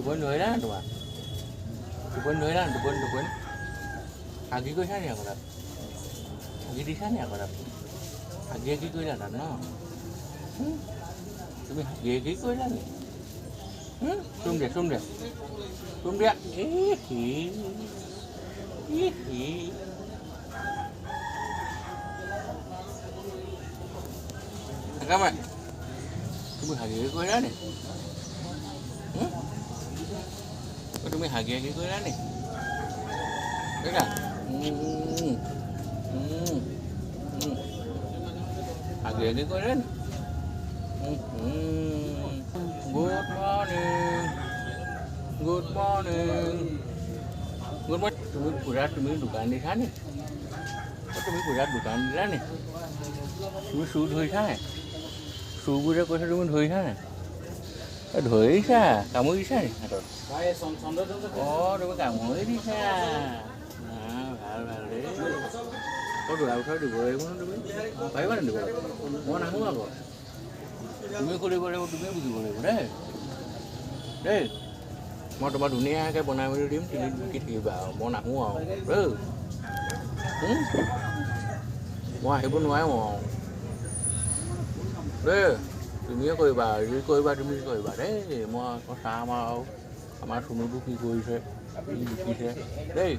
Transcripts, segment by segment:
টোপনি ধৰিলা নে তোমাৰ টোপনি ধৰিলা নে টোপনি হাগি কৈছা নি আকৌ তাত হাগি দিছা নি আকৌ তাত হাগিয়ে কি কৰিলা তাত ন তুমি হাগিয়ে কি কৰিলা নি চুম দিয়া Kamu, তুমি হাগিয়ে কৰিলা নি তুমি হাগিয়ে কৰিলা নি দেখা হাগিয়ে কৰিলা নি গুড মৰ্নিং তুমি পুৰা তুমি দোকান দিছা নি তুমি পুৰা দোকান দিলা নি তুমি চুৰ ধৰিছা নে চুৰবোৰে কৈছে তুমি ধৰিছা নে ধৰিছা কামুৰিছা নি হাতত তুমি কামুৰি দিছা ভাল দেই দৌৰা উঠাৰ দিব লাগিব ন তুমি পাৰিবা নে দিব মই নাহোঁ আকৌ তুমি কৰিব লাগিব তুমি বুজিব লাগিব দেই মই তোমাক ধুনীয়াকৈ বনাই মেলি দিম তুমি বিকি থাকিবা আৰু মই নাহোঁ আৰু মই আহিব নোৱাৰোঁ আৰু দেই তুমিয়ে কৰিবা যি কৰিবা তুমি কৰিবা দেই মই আকৌ চাম আৰু আমাৰ চুনুটো কি কৰিছে কি বিকিছে দেই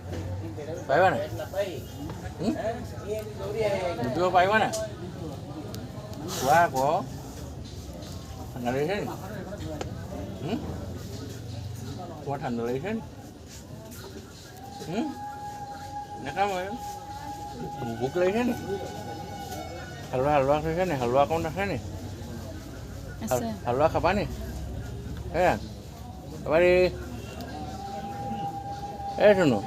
পাৰিবা নাই বিকিব পাৰিবা নাই কোৱা আকৌ ঠাণ্ডা লাগিছে নি তোমাৰ ঠান্ডা লাগিছে নি নাখাম ভোক লাগিছে নি হালোৱা খাইছে নি হালোৱা অকণ আছে নি হালোৱা খাবা নি খাবা নি শুনো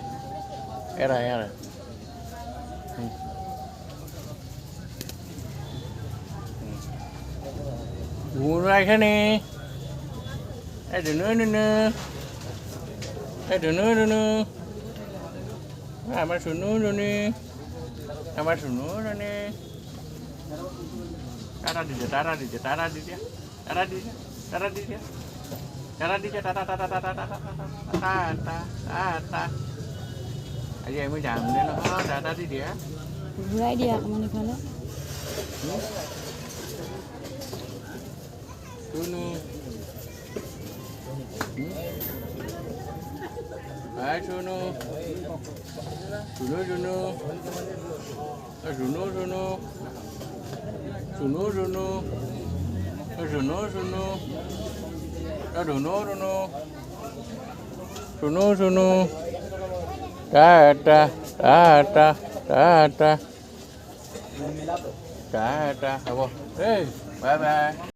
এৰা ঘুমো আহিছে নি ধুনু আমাৰ চুনু জনী টাটা দিছে আজি আমি যাম দে নহয় টাটা দি দিয়া ঘূৰাই দিয়া অকণমান ইফালে Chunu Hai Sunu Tata. Hey, bye bye.